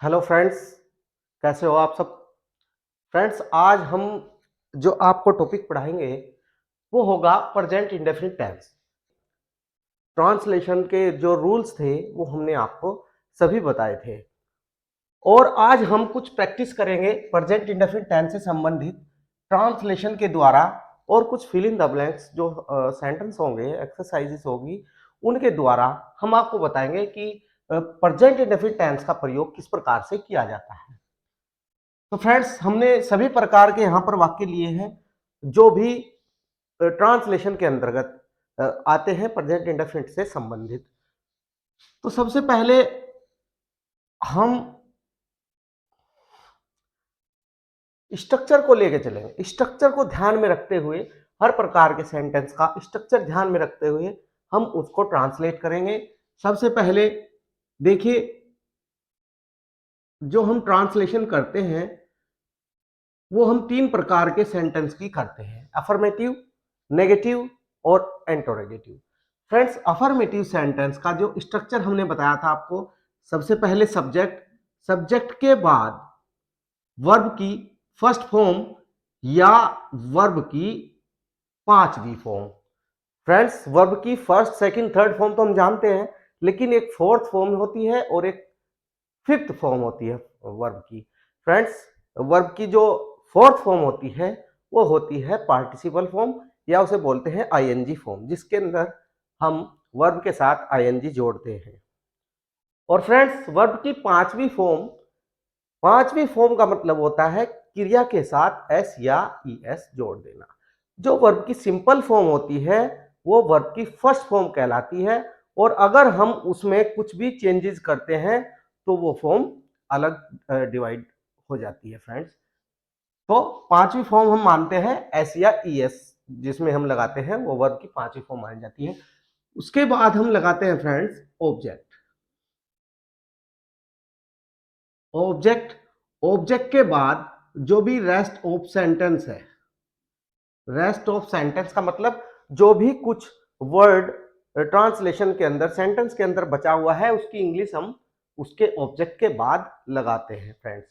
Hello friends, कैसे हो आप सब। फ्रेंड्स, आज हम जो आपको टॉपिक पढ़ाएंगे वो होगा प्रेजेंट इंडेफिनिट टेंस। ट्रांसलेशन के जो रूल्स थे वो हमने आपको सभी बताए थे और आज हम कुछ प्रैक्टिस करेंगे प्रेजेंट इंडेफिनिट टेंस से संबंधित ट्रांसलेशन के द्वारा और कुछ फिल इन द ब्लैंक्स जो सेंटेंस होंगे, एक्सरसाइजेस होगी, उनके द्वारा हम आपको बताएंगे कि प्रेजेंट इंडेफिनिट टेंस का प्रयोग किस प्रकार से किया जाता है। तो फ्रेंड्स, हमने सभी प्रकार के यहाँ पर वाक्य लिए हैं जो भी ट्रांसलेशन के अंतर्गत आते हैं प्रेजेंट इंडेफिनिट से संबंधित। तो सबसे पहले हम स्ट्रक्चर को लेके चलेंगे। स्ट्रक्चर को ध्यान में रखते हुए, हर प्रकार के सेंटेंस का स्ट्रक्चर ध्यान में रखते हुए हम उसको ट्रांसलेट करेंगे। सबसे पहले देखिए, जो हम ट्रांसलेशन करते हैं वो हम तीन प्रकार के सेंटेंस की करते हैं: अफर्मेटिव, नेगेटिव और इंटरोगेटिव। फ्रेंड्स, अफर्मेटिव सेंटेंस का जो स्ट्रक्चर हमने बताया था आपको, सबसे पहले सब्जेक्ट, सब्जेक्ट के बाद वर्ब की फर्स्ट फॉर्म या वर्ब की पांचवी फॉर्म। फ्रेंड्स, वर्ब की फर्स्ट, सेकंड, थर्ड फॉर्म तो हम जानते हैं, लेकिन एक फोर्थ फॉर्म होती है और एक फिफ्थ फॉर्म होती है वर्ब की। फ्रेंड्स, वर्ब की जो फोर्थ फॉर्म होती है वो होती है पार्टिसिपल फॉर्म, या उसे बोलते हैं आईएनजी फॉर्म, जिसके अंदर हम वर्ब के साथ आईएनजी जोड़ते हैं। और फ्रेंड्स, वर्ब की पांचवी फॉर्म का मतलब होता है क्रिया के साथ एस या ईएस जोड़ देना। जो वर्ब की सिंपल फॉर्म होती है वो वर्ब की फर्स्ट फॉर्म कहलाती है, और अगर हम उसमें कुछ भी चेंजेस करते हैं तो वो फॉर्म अलग डिवाइड हो जाती है। फ्रेंड्स, तो पांचवी फॉर्म हम मानते हैं एस या ईएस, जिसमें हम लगाते हैं वो वर्ब की पांचवी फॉर्म मानी जाती है। उसके बाद हम लगाते हैं फ्रेंड्स ऑब्जेक्ट। ऑब्जेक्ट ऑब्जेक्ट के बाद जो भी रेस्ट ऑफ सेंटेंस है, रेस्ट ऑफ सेंटेंस का मतलब जो भी कुछ वर्ड ट्रांसलेशन के अंदर, सेंटेंस के अंदर बचा हुआ है, उसकी इंग्लिश हम उसके ऑब्जेक्ट के बाद लगाते हैं। फ्रेंड्स,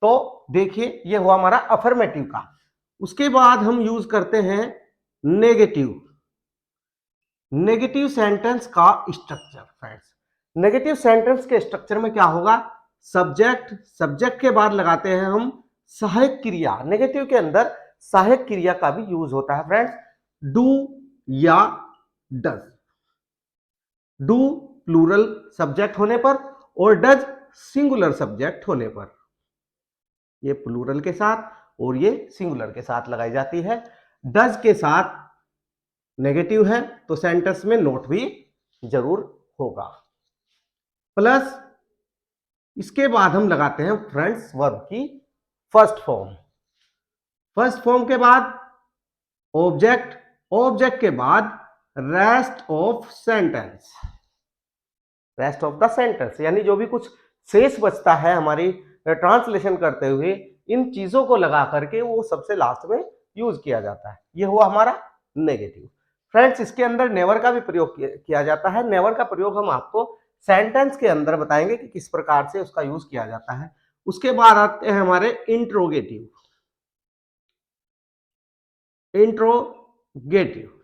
तो देखिए, ये हुआ हमारा अफर्मेटिव का। उसके बाद हम यूज करते हैं नेगेटिव। नेगेटिव सेंटेंस का स्ट्रक्चर। फ्रेंड्स, नेगेटिव सेंटेंस के स्ट्रक्चर में क्या होगा? सब्जेक्ट, सब्जेक्ट के बाद लगाते हैं हम सहायक क्रिया। नेगेटिव के अंदर सहायक क्रिया का भी यूज होता है फ्रेंड्स, डू या डज। डू प्लूरल सब्जेक्ट होने पर और डज सिंगुलर सब्जेक्ट होने पर, ये प्लूरल के साथ और ये सिंगुलर के साथ लगाई जाती है। डज के साथ नेगेटिव है तो सेंटेंस में नोट भी जरूर होगा। प्लस इसके बाद हम लगाते हैं फ्रेंड्स वर्ब की फर्स्ट फॉर्म। फर्स्ट फॉर्म के बाद ऑब्जेक्ट, ऑब्जेक्ट के बाद rest of sentence. Rest of the sentence यानी जो भी कुछ शेष बचता है हमारी ट्रांसलेशन करते हुए, इन चीजों को लगा करके वो सबसे लास्ट में यूज किया जाता है। ये हुआ हमारा नेगेटिव। फ्रेंड्स, इसके अंदर नेवर का भी प्रयोग किया जाता है। नेवर का प्रयोग हम आपको सेंटेंस के अंदर बताएंगे कि किस प्रकार से उसका यूज किया जाता है। उसके बाद आते हैं हमारे इंट्रोगेटिव। इंट्रोगेटिव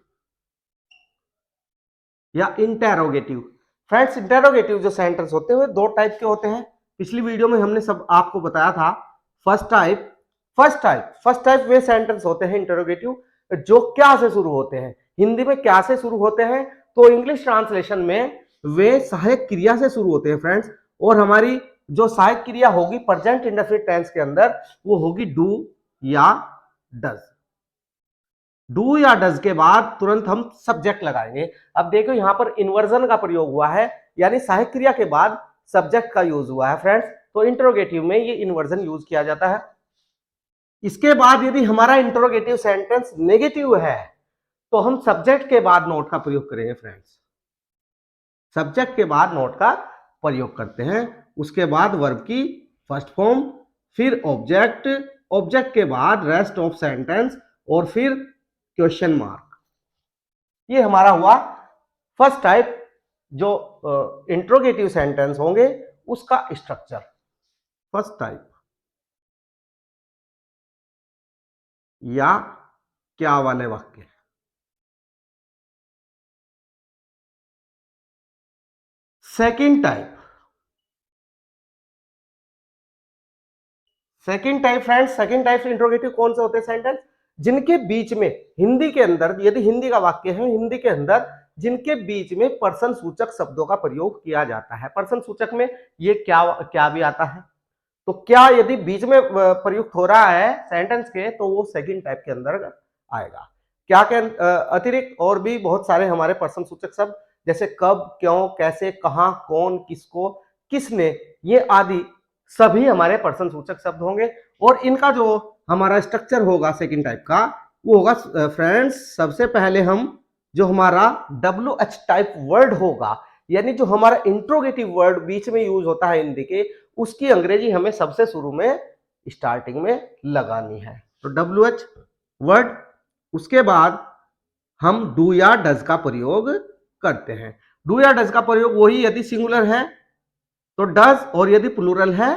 या इंटेरोगेटिव। फ्रेंड्स, इंटेरोगेटिव जो सेंटेंस होते हैं दो टाइप के होते हैं। पिछली वीडियो में हमने सब आपको बताया था। फर्स्ट टाइप वे सेंटेंस होते हैं इंटेरोगेटिव जो क्या से शुरू होते हैं। हिंदी में क्या से शुरू होते हैं, तो इंग्लिश ट्रांसलेशन में वे सहायक क्रिया से शुरू होते हैं फ्रेंड्स। और हमारी जो सहायक क्रिया होगी प्रेजेंट इंडेफिनिट टेंस के अंदर वो होगी डू या डज। डू या डज के बाद तुरंत हम सब्जेक्ट लगाएंगे। अब देखो, यहां पर इन्वर्जन का प्रयोग हुआ है, यानी सहायक क्रिया के बाद सब्जेक्ट का यूज हुआ है फ्रेंड्स। तो इंटरोगेटिव में ये इन्वर्जन यूज किया जाता है। इसके बाद यदि हमारा इंटरोगेटिव सेंटेंस नेगेटिव है तो हम सब्जेक्ट के बाद नोट का प्रयोग करेंगे फ्रेंड्स। सब्जेक्ट के बाद नोट का प्रयोग करते हैं। उसके बाद वर्ब की फर्स्ट फॉर्म, फिर ऑब्जेक्ट, ऑब्जेक्ट के बाद रेस्ट ऑफ सेंटेंस और फिर क्वेश्चन मार्क। ये हमारा हुआ फर्स्ट टाइप जो इंट्रोगेटिव सेंटेंस होंगे उसका स्ट्रक्चर। फर्स्ट टाइप या क्या वाले वाक्य। Second type, second type friends, second type से इंट्रोगेटिव कौन से होते हैं सेंटेंस, जिनके बीच में हिंदी के अंदर, यदि हिंदी का वाक्य है, हिंदी के अंदर जिनके बीच में पर्सन सूचक शब्दों का प्रयोग किया जाता है। पर्सन सूचक में ये क्या क्या भी आता है, तो क्या यदि बीच में प्रयुक्त हो रहा है सेंटेंस के, तो वो सेकंड टाइप के अंदर आएगा। क्या के अतिरिक्त और भी बहुत सारे हमारे पर्सन सूचक शब्द, जैसे कब, क्यों, कैसे, कहां, कौन, किसको, किसने, ये आदि सभी हमारे पर्सन सूचक शब्द होंगे। और इनका जो हमारा स्ट्रक्चर होगा सेकंड टाइप का, वो होगा फ्रेंड्स, सबसे पहले हम जो हमारा WH टाइप वर्ड होगा, यानी जो हमारा इंट्रोगेटिव वर्ड बीच में यूज होता है हिंदी के, उसकी अंग्रेजी हमें सबसे शुरू में स्टार्टिंग में लगानी है। तो WH वर्ड, उसके बाद हम डू या डज का प्रयोग करते हैं। डू या डज का प्रयोग वही, यदि सिंगुलर है तो डज, और यदि प्लूरल है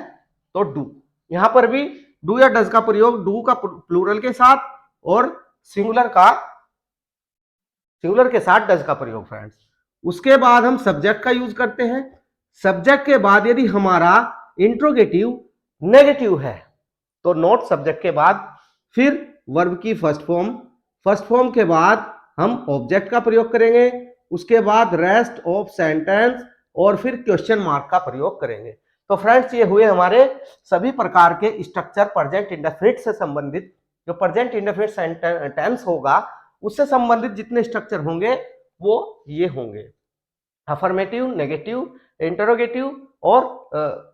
तो डू। यहां पर भी डू या डज का प्रयोग डू का प्लूरल के साथ और सिंगुलर के साथ डज का प्रयोग फ्रेंड्स। उसके बाद हम सब्जेक्ट का यूज करते हैं। सब्जेक्ट के बाद यदि हमारा इंट्रोगेटिव नेगेटिव है तो नॉट सब्जेक्ट के बाद फिर वर्ब की फर्स्ट फॉर्म, फर्स्ट फॉर्म के बाद हम ऑब्जेक्ट का प्रयोग करेंगे, उसके बाद रेस्ट ऑफ सेंटेंस, और फिर क्वेश्चन मार्क का प्रयोग करेंगे। तो फ्रेंड्स, ये हुए हमारे सभी प्रकार के स्ट्रक्चर प्रेजेंट इंडेफिनिट से संबंधित। जो प्रेजेंट इंडेफिनिट टेंस होगा उससे संबंधित जितने स्ट्रक्चर होंगे वो ये होंगे, अफर्मेटिव, नेगेटिव, इंटरोगेटिव, और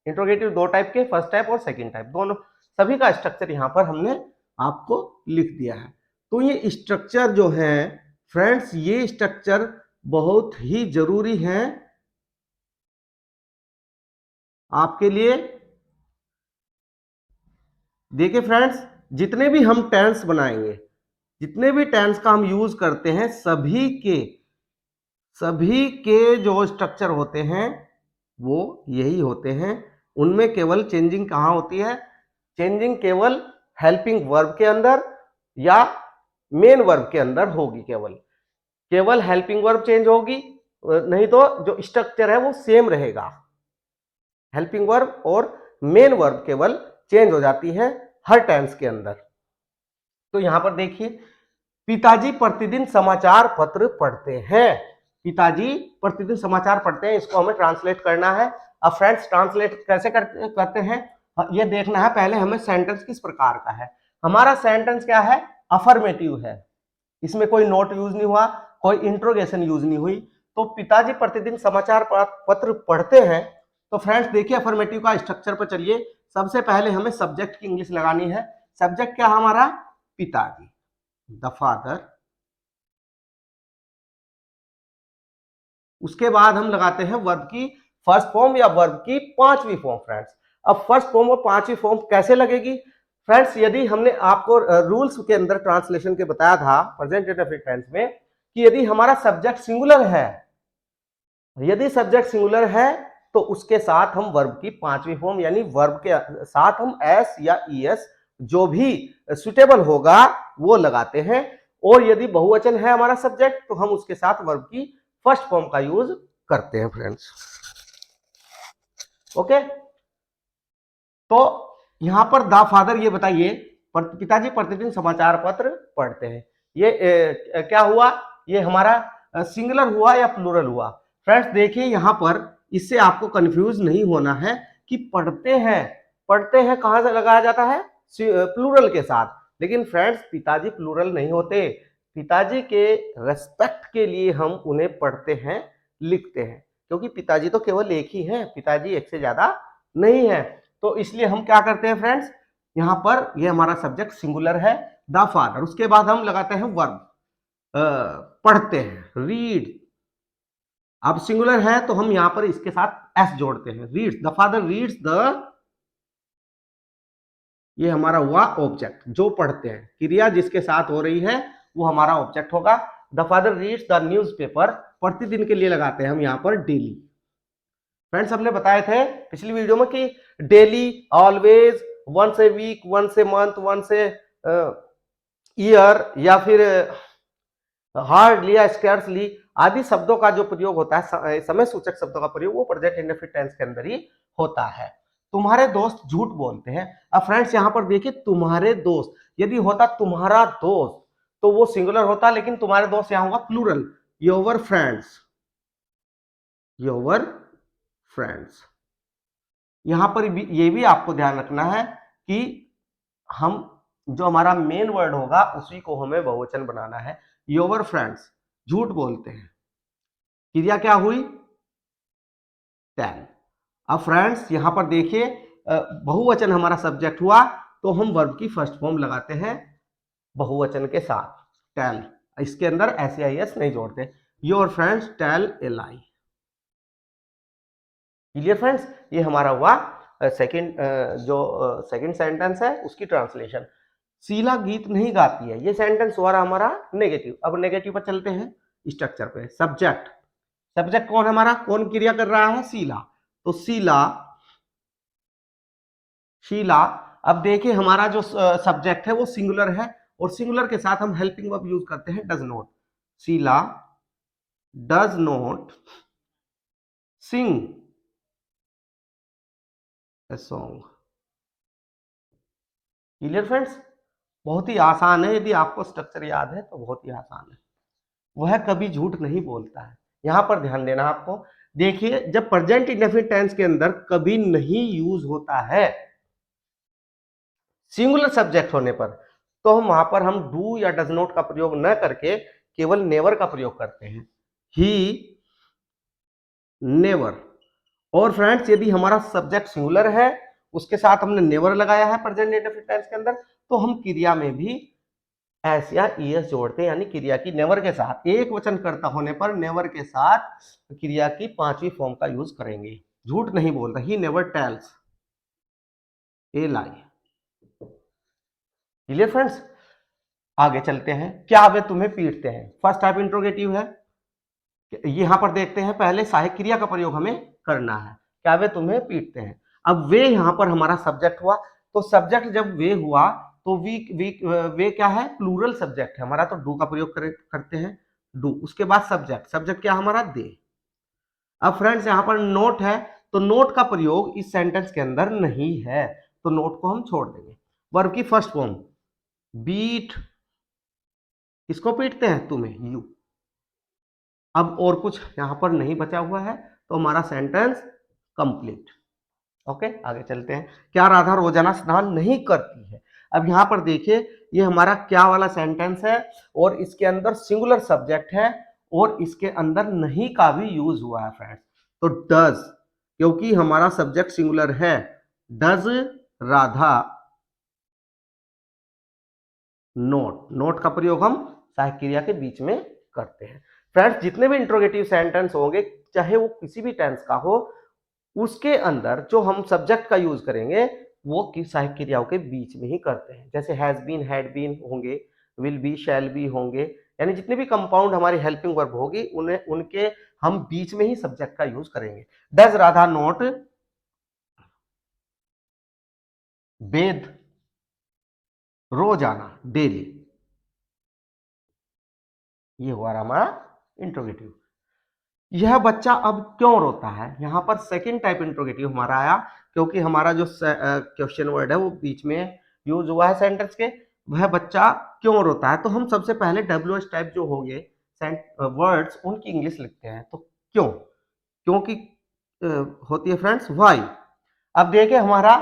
इंट्रोगेटिव दो टाइप के, फर्स्ट टाइप और सेकंड टाइप, दोनों सभी का स्ट्रक्चर यहाँ पर हमने आपको लिख दिया है। तो ये स्ट्रक्चर जो है फ्रेंड्स, ये स्ट्रक्चर बहुत ही जरूरी है आपके लिए। देखिए फ्रेंड्स, जितने भी हम टेंस बनाएंगे, जितने भी टेंस का हम यूज करते हैं, सभी के जो स्ट्रक्चर होते हैं वो यही होते हैं। उनमें केवल चेंजिंग कहां होती है, चेंजिंग केवल हेल्पिंग वर्ब के अंदर या मेन वर्ब के अंदर होगी। केवल हेल्पिंग वर्ब चेंज होगी, नहीं तो जो स्ट्रक्चर है वो सेम रहेगा। हेल्पिंग वर्ब और मेन वर्ब केवल चेंज हो जाती है हर टेंस के अंदर। तो यहां पर देखिए, पिताजी प्रतिदिन समाचार पत्र पढ़ते हैं। पिताजी प्रतिदिन समाचार पढ़ते हैं, इसको हमें ट्रांसलेट करना है। अब फ्रेंड्स, ट्रांसलेट कैसे करते हैं ये देखना है। पहले हमें सेंटेंस किस प्रकार का है। हमारा सेंटेंस क्या है, अफर्मेटिव है, इसमें कोई नोट यूज नहीं हुआ, कोई इंट्रोगेशन यूज नहीं हुई। तो पिताजी प्रतिदिन समाचार पत्र पढ़ते हैं। तो फ्रेंड्स देखिए, अफर्मेटिव का स्ट्रक्चर पर चलिए। सबसे पहले हमें सब्जेक्ट की इंग्लिश लगानी है। सब्जेक्ट क्या हमारा, पिताजी, द फादर। उसके बाद हम लगाते हैं वर्ब की फर्स्ट फॉर्म या वर्ब की पांचवी फॉर्म फ्रेंड्स। अब फर्स्ट फॉर्म और पांचवी फॉर्म कैसे लगेगी फ्रेंड्स, यदि हमने आपको रूल्स के अंदर ट्रांसलेशन के बताया था प्रेजेंट इंडेफिनिट टेंस में, कि यदि हमारा सब्जेक्ट सिंगुलर है, यदि सब्जेक्ट सिंगुलर है तो उसके साथ हम वर्ब की पांचवी फॉर्म, यानी वर्ब के साथ हम एस या ईएस जो भी सुटेबल होगा वो लगाते हैं। और यदि बहुवचन है हमारा सब्जेक्ट तो हम उसके साथ वर्ब की फर्स्ट फॉर्म का यूज करते हैं फ्रेंड्स। ओके, तो यहां पर द फादर, ये बताइए, पिताजी प्रतिदिन समाचार पत्र पढ़ते हैं, ये क्या हुआ, ये हमारा सिंगुलर हुआ या प्लूरल हुआ। फ्रेंड्स देखिए, यहां पर इससे आपको कंफ्यूज नहीं होना है कि पढ़ते हैं कहां से लगाया जाता है, प्लूरल के साथ। लेकिन फ्रेंड्स, पिताजी प्लूरल नहीं होते। पिताजी के रेस्पेक्ट के लिए हम उन्हें पढ़ते हैं, लिखते हैं, क्योंकि पिताजी तो केवल एक ही है, पिताजी एक से ज्यादा नहीं है। तो इसलिए हम क्या करते हैं फ्रेंड्स, यहां पर ये हमारा सब्जेक्ट सिंगुलर है, द फादर। उसके बाद हम लगाते हैं वर्ब, पढ़ते हैं, रीड। अब सिंगुलर है तो हम यहां पर इसके साथ एस जोड़ते हैं, reads, the father reads the, ये हमारा हुआ ऑब्जेक्ट, जो पढ़ते हैं, क्रिया जिसके साथ हो रही है वो हमारा ऑब्जेक्ट होगा। The father reads the newspaper, प्रतिदिन के लिए लगाते हैं हम यहां पर डेली। फ्रेंड्स हमने बताए थे पिछली वीडियो में कि daily, always, once a week, once a month, once a year या फिर हार्डली या स्कैर्सली आदि शब्दों का जो प्रयोग होता है, समय सूचक शब्दों का प्रयोग, वो प्रेजेंट इंडेफिनिट टेंस के अंदर ही होता है। तुम्हारे दोस्त झूठ बोलते हैं। अब फ्रेंड्स यहां पर देखिए तुम्हारे दोस्त, यदि होता तुम्हारा दोस्त तो वो सिंगुलर होता, लेकिन तुम्हारे दोस्त यहां होगा plural, your friends, your friends. यहां पर भी ये भी आपको ध्यान रखना है कि हम जो हमारा मेन वर्ड होगा उसी को हमें बहुवचन बनाना है। योर फ्रेंड्स झूठ बोलते हैं, क्रिया क्या हुई? टेल। अब फ्रेंड्स यहां पर देखिए बहुवचन हमारा सब्जेक्ट हुआ, तो हम वर्ब की फर्स्ट फॉर्म लगाते हैं बहुवचन के साथ, टेल। इसके अंदर एस नहीं जोड़ते। Your friends tell a lie. Clear friends? ये हमारा हुआ सेकंड, जो सेकंड सेंटेंस है उसकी ट्रांसलेशन। शीला गीत नहीं गाती है, ये सेंटेंस हुआ हमारा नेगेटिव। अब नेगेटिव पर चलते हैं स्ट्रक्चर पे। सब्जेक्ट, सब्जेक्ट कौन है हमारा, कौन क्रिया कर रहा है? शीला। तो शीला, शीला। अब देखिए हमारा जो सब्जेक्ट है वो सिंगुलर है, और सिंगुलर के साथ हम हेल्पिंग वर्ब यूज करते हैं does not. Sheela does not sing a song. Clear friends? बहुत ही आसान है, यदि आपको स्ट्रक्चर याद है तो बहुत ही आसान है। वह कभी झूठ नहीं बोलता है। यहां पर ध्यान देना आपको। देखिए जब प्रेजेंट इंडेफिनिट टेंस के अंदर कभी नहीं यूज होता है सिंगुलर सब्जेक्ट होने पर, तो हम वहां पर हम डू या डज नॉट का प्रयोग न करके केवल नेवर का प्रयोग करते हैं। He never. और फ्रेंड्स यदि हमारा सब्जेक्ट सिंगुलर है, उसके साथ हमने नेवर लगाया है प्रेजेंट इंडेफिनिट टेंस के अंदर, तो हम क्रिया में भी एस या ईएस जोड़ते हैं, यानी क्रिया की नेवर के साथ, एक वचन कर्ता होने पर नेवर के साथ क्रिया की पांचवी फॉर्म का यूज करेंगे। झूठ नहीं बोलता, he never tells A lie. Clear friends? आगे चलते हैं। क्या वे तुम्हें पीटते हैं? फर्स्ट टाइप इंट्रोगेटिव है। यहां पर देखते हैं, पहले सहायक क्रिया का प्रयोग हमें करना है। क्या वे तुम्हें पीटते हैं? अब वे यहां पर हमारा सब्जेक्ट हुआ, तो सब्जेक्ट जब वे हुआ तो वे क्या है? प्लूरल सब्जेक्ट है हमारा, तो डू का प्रयोग करते हैं, डू। उसके बाद सब्जेक्ट, सब्जेक्ट क्या हमारा? दे। अब फ्रेंड्स यहां पर नोट है, तो नोट का प्रयोग इस सेंटेंस के अंदर नहीं है, तो नोट को हम छोड़ देंगे। वर्ब की फर्स्ट फॉर्म बीट, किसको पीटते हैं? तुम्हें, यू। अब और कुछ यहां पर नहीं बचा हुआ है, तो हमारा सेंटेंस कंप्लीट। ओके, आगे चलते हैं। क्या राधा रोजाना स्नान नहीं करती है? अब यहां पर देखिए ये हमारा क्या वाला सेंटेंस है, और इसके अंदर सिंगुलर सब्जेक्ट है, और इसके अंदर नहीं का भी यूज हुआ है फ्रेंड्स। तो डज, क्योंकि हमारा सब्जेक्ट सिंगुलर है, डज राधा नोट। नोट का प्रयोग हम सहायक क्रिया के बीच में करते हैं। फ्रेंड्स जितने भी इंट्रोगेटिव सेंटेंस होंगे, चाहे वो किसी भी टेंस का हो, उसके अंदर जो हम सब्जेक्ट का यूज करेंगे वो की सहायक क्रियाओं के बीच में ही करते हैं। जैसे हैज बीन, हैड बीन होंगे, विल बी, शैल बी होंगे, यानी जितने भी कंपाउंड हमारी हेल्पिंग वर्ब होगी उन्हें उनके हम बीच में ही सब्जेक्ट का यूज करेंगे। डज राधा नोट वेद रोजाना, डेली। ये हुआ हमारा इंट्रोगेटिव। यह बच्चा अब क्यों रोता है? यहां पर सेकंड टाइप इंट्रोगेटिव हमारा आया, क्योंकि हमारा जो क्वेश्चन वर्ड है वो बीच में यूज हुआ है सेंटेंस के। वह बच्चा क्यों रोता है, तो हम सबसे पहले WH टाइप जो होंगे वर्ड्स उनकी इंग्लिश लिखते हैं। तो क्यों, क्योंकि होती है फ्रेंड्स व्हाई। अब देखिए हमारा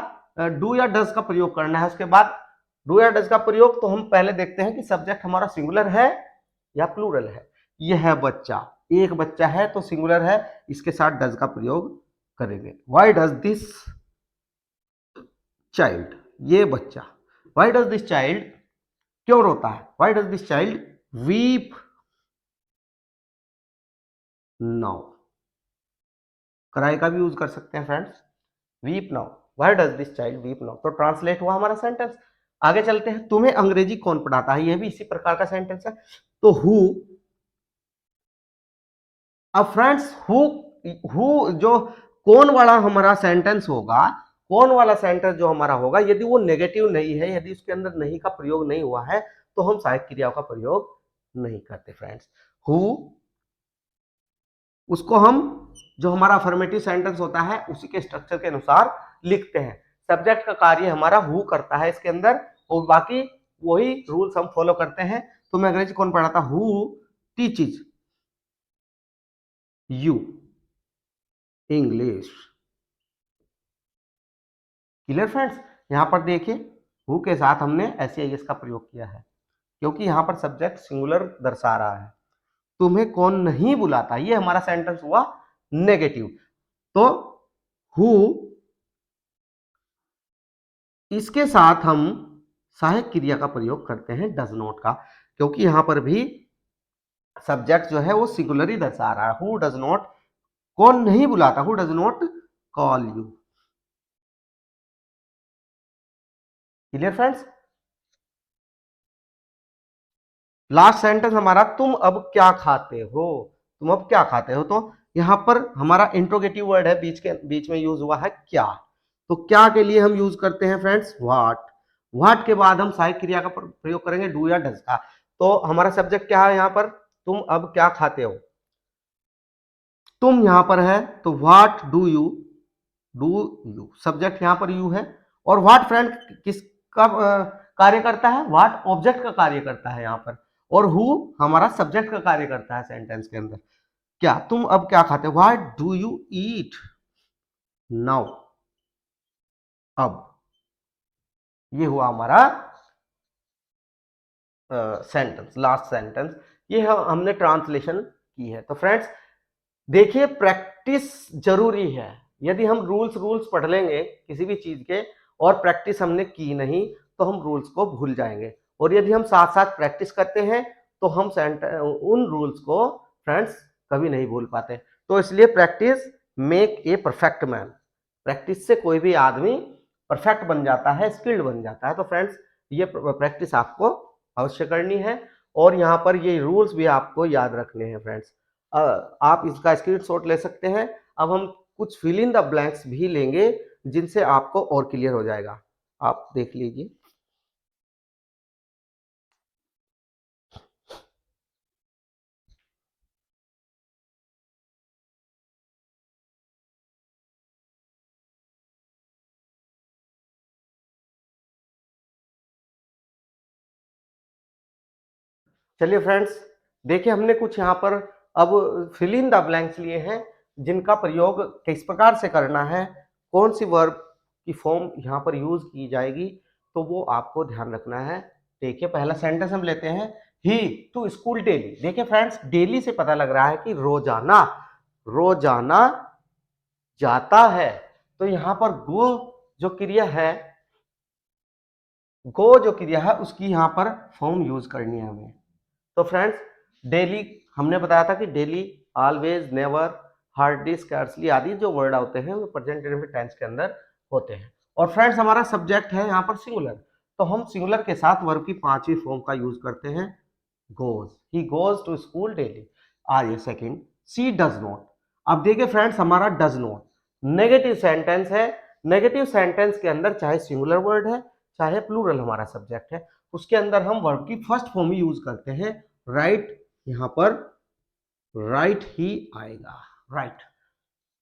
डू या डज का प्रयोग करना है। उसके बाद डू या डज का प्रयोग, तो हम पहले देखते हैं कि सब्जेक्ट हमारा सिंगुलर है या प्लूरल है। यह बच्चा, एक बच्चा है तो सिंगुलर है, इसके साथ डज का प्रयोग करेंगे। व्हाई डज दिस चाइल्ड, ये बच्चा, व्हाई डज दिस चाइल्ड, क्यों रोता है? Why does this child weep now. Cry का भी यूज कर सकते हैं friends, weep now. Why does this child weep now, तो ट्रांसलेट हुआ हमारा सेंटेंस। आगे चलते हैं। तुम्हें अंग्रेजी कौन पढ़ाता है? यह भी इसी प्रकार का सेंटेंस है। तो हु, अब फ्रेंड्स हु जो कौन वाला हमारा सेंटेंस होगा, कौन वाला सेंटेंस जो हमारा होगा, यदि वो नेगेटिव नहीं है, यदि उसके अंदर नहीं का प्रयोग नहीं हुआ है, तो हम सहायक क्रियाओं का प्रयोग नहीं करते फ्रेंड्स। हु, उसको हम जो हमारा अफर्मेटिव सेंटेंस होता है उसी के स्ट्रक्चर के अनुसार लिखते हैं। सब्जेक्ट का कार्य हमारा हु करता है इसके अंदर, और बाकी वही रूल्स हम फॉलो करते हैं। तो मैं अंग्रेजी कौन पढ़ाता, who teaches you English. Clear friends, यहां पर देखिए हु के साथ हमने एस का प्रयोग किया है, क्योंकि यहां पर सब्जेक्ट सिंगुलर दर्शा रहा है। तुम्हें कौन नहीं बुलाता, ये हमारा सेंटेंस हुआ नेगेटिव। तो हु, इसके साथ हम सहायक क्रिया का प्रयोग करते हैं डज नॉट का, क्योंकि यहां पर भी सब्जेक्ट जो है वो सिंगुलर ही दर्शा रहा है। हु डज नॉट, कौन नहीं बुलाता, who does not call you. Clear friends, last sentence हमारा तुम अब क्या खाते हो, तुम अब क्या खाते हो। तो यहां पर हमारा इंट्रोगेटिव वर्ड है, बीच में यूज हुआ है क्या। तो क्या के लिए हम यूज करते हैं फ्रेंड्स व्हाट। व्हाट के बाद हम सहायक क्रिया का प्रयोग करेंगे डू या डज का। तो हमारा सब्जेक्ट क्या है यहां पर, तुम अब क्या खाते हो। तुम यहां पर है तो what do you, do you subject यहां पर यू है। और व्हाट फ्रेंड किसका कार्य करता है, व्हाट ऑब्जेक्ट का कार्य करता है यहां पर, और हु हमारा सब्जेक्ट का कार्य करता है सेंटेंस के अंदर। क्या, तुम अब क्या खाते हो, what do you eat now, अब। ये हुआ हमारा सेंटेंस, लास्ट सेंटेंस। ये हमने ट्रांसलेशन की है। तो फ्रेंड्स देखिए, प्रैक्टिस जरूरी है। यदि हम रूल्स पढ़ लेंगे किसी भी चीज के और प्रैक्टिस हमने की नहीं, तो हम रूल्स को भूल जाएंगे। और यदि हम साथ साथ प्रैक्टिस करते हैं तो हम उन रूल्स को फ्रेंड्स कभी नहीं भूल पाते। तो इसलिए practice make a perfect man, practice से कोई भी आदमी परफेक्ट बन जाता है, स्किल्ड बन जाता है। तो फ्रेंड्स ये प्रैक्टिस आपको अवश्य करनी है, और यहाँ पर ये रूल्स भी आपको याद रखने हैं फ्रेंड्स। आप इसका स्क्रीनशॉट ले सकते हैं। अब हम कुछ फिल इन द ब्लैंक्स भी लेंगे जिनसे आपको और क्लियर हो जाएगा, आप देख लीजिए। चलिए फ्रेंड्स, देखिए हमने कुछ यहाँ पर अब फिल इन द ब्लैंक्स लिए हैं, जिनका प्रयोग किस प्रकार से करना है, कौन सी वर्ब की फॉर्म यहाँ पर यूज की जाएगी, तो वो आपको ध्यान रखना है। देखिए पहला सेंटेंस हम लेते हैं, ही टू स्कूल डेली। देखिए फ्रेंड्स, डेली से पता लग रहा है कि रोजाना, रोजाना जाता है। तो यहाँ पर गो जो क्रिया है, गो जो क्रिया है उसकी यहाँ पर फॉर्म यूज करनी है हमें। तो फ्रेंड्स डेली हमने बताया था कि daily, always, never, hardly, scarcely आदि जो वर्ड होते हैं वो प्रेजेंट टेंस के अंदर होते हैं। और फ्रेंड्स हमारा सब्जेक्ट है यहाँ पर सिंगुलर, तो हम सिंगुलर के साथ वर्ब की पांचवी फॉर्म का यूज करते हैं, goes. He goes to school daily. आइए सेकंड, सी डज नॉट। अब देखिए फ्रेंड्स, हमारा डज नॉट नेगेटिव सेंटेंस है। नेगेटिव सेंटेंस के अंदर चाहे सिंगुलर वर्ड है चाहे प्लूरल हमारा सब्जेक्ट है, उसके अंदर हम वर्ब की फर्स्ट फॉर्म ही यूज करते हैं, राइट। यहां पर राइट ही आएगा, राइट।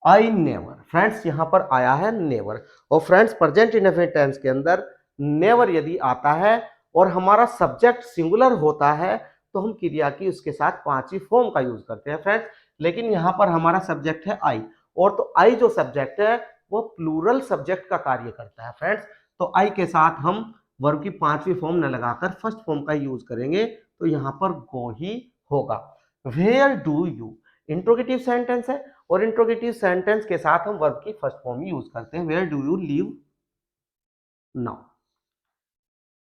आई नेवर, फ्रेंड्स यहां पर आया है नेवर। और फ्रेंड्स प्रेजेंट इंडेफिनिट टेंस के अंदर नेवर यदि आता है और हमारा सब्जेक्ट सिंगुलर होता है, तो हम क्रिया की उसके साथ पांचवी फॉर्म का यूज करते हैं फ्रेंड्स। लेकिन यहां पर हमारा सब्जेक्ट है आई, और तो आई जो सब्जेक्ट है वो प्लूरल सब्जेक्ट का कार्य करता है फ्रेंड्स। तो आई के साथ हम वर्ब की पांचवी फॉर्म न लगाकर फर्स्ट फॉर्म का यूज करेंगे, तो यहां पर गो ही होगा। Where do you interrogative sentence है, और इंट्रोगेटिव सेंटेंस के साथ हम वर्ब की फर्स्ट फॉर्म यूज करते हैं, where do you live now.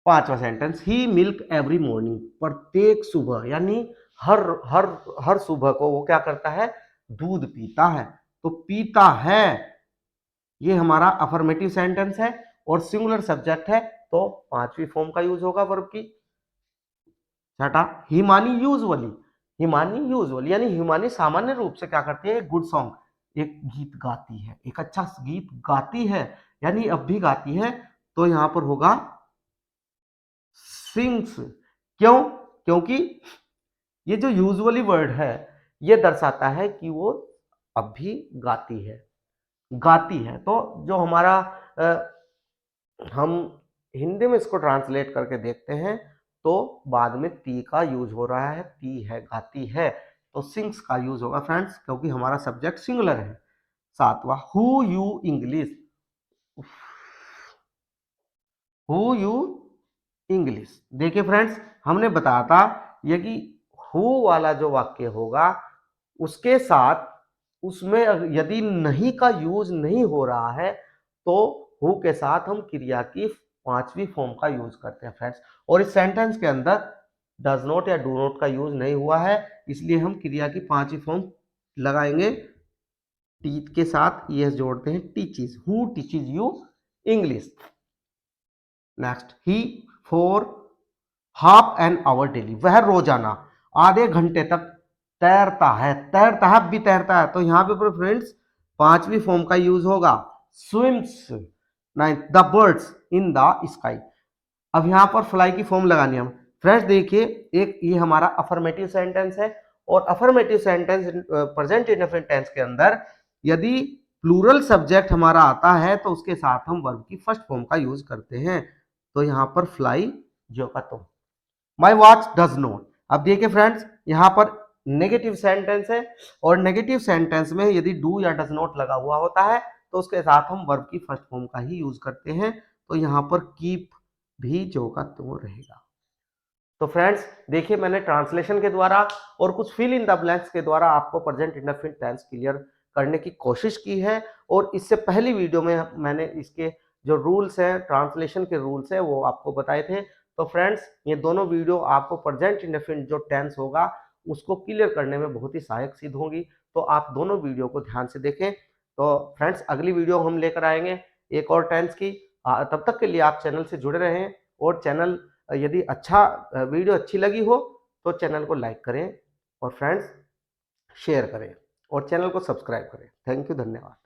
पांचवा sentence, he milk every morning, प्रत्येक सुबह, यानी हर हर हर सुबह को वो क्या करता है, दूध पीता है। तो पीता है ये हमारा अफर्मेटिव सेंटेंस है और सिंगुलर सब्जेक्ट है, तो पांचवी फॉर्म का यूज होगा वर्ब की। छठा, हिमानी यूजुअली, हिमानी यूजुअली यानी हिमानी सामान्य रूप से क्या करती है, गुड सॉन्ग, एक गीत गाती है, एक अच्छा गीत गाती है यानी अब भी गाती है, तो यहां पर होगा सिंग्स। क्यों? क्योंकि ये जो यूजुअली वर्ड है ये दर्शाता है कि वो अब भी गाती है, गाती है। तो जो हमारा हम हिंदी में इसको ट्रांसलेट करके देखते हैं तो बाद में ती का यूज हो रहा है, ती है, गाती है, तो सिंग्स का यूज होगा फ्रेंड्स, क्योंकि हमारा सब्जेक्ट सिंगुलर है। सातवां, who you English, who you English. देखिए फ्रेंड्स, हमने बताया था ये कि हु वाला जो वाक्य होगा उसके साथ उसमें यदि नहीं का यूज नहीं हो रहा है तो हु के साथ हम क्रिया की पांचवी फॉर्म का यूज करते हैं फ्रेंड्स। और इस सेंटेंस के अंदर डज नॉट या डू नॉट का यूज नहीं हुआ है, इसलिए हम क्रिया की पांचवी फॉर्म लगाएंगे, टीच के साथ ईएस जोड़ते हैं, teaches, who teaches you English. Next, he for half an hour daily, वह रोजाना आधे घंटे तक तैरता है, तैरता है भी तैरता है, तो यहां पे फ्रेंड्स पांचवी फॉर्म का यूज होगा, swims. Ninth, the birds in the sky. अब यहां पर फ्लाई की फॉर्म लगानी है हम। फ्रेंड्स देखिए, एक ये हमारा अफर्मेटिव सेंटेंस है और affirmative sentence present indefinite tense के अंदर यदि प्लूरल सब्जेक्ट हमारा आता है तो उसके साथ हम वर्ब की फर्स्ट फॉर्म का यूज करते हैं। तो यहां पर फ्लाई जो का तो माई वॉच डज नॉट। अब देखिए फ्रेंड्स, यहां पर नेगेटिव सेंटेंस है और नेगेटिव सेंटेंस में यदि डू या डज नॉट लगा हुआ होता है तो उसके साथ हम वर्ब की फर्स्ट फॉर्म का ही यूज करते हैं। तो यहां पर कीप भी जो का तो रहेगा। तो फ्रेंड्स देखिए, मैंने ट्रांसलेशन के द्वारा और कुछ फिल इन द ब्लैंक्स के द्वारा आपको प्रेजेंट इंडेफिनिट टेंस क्लियर करने की कोशिश की है। और इससे पहली वीडियो में मैंने इसके जो रूल्स हैं, ट्रांसलेशन के रूल्स हैं, वो आपको बताए थे। तो फ्रेंड्स ये दोनों वीडियो आपको प्रेजेंट इंडेफिनिट जो टेंस होगा उसको क्लियर करने में बहुत ही सहायक सिद्ध होंगी। तो आप दोनों वीडियो को ध्यान से देखें। तो फ्रेंड्स अगली वीडियो हम लेकर आएंगे एक और टेंस की। तब तक के लिए आप चैनल से जुड़े रहें और चैनल यदि वीडियो अच्छी लगी हो तो चैनल को लाइक करें और फ्रेंड्स शेयर करें और चैनल को सब्सक्राइब करें। थैंक यू, धन्यवाद।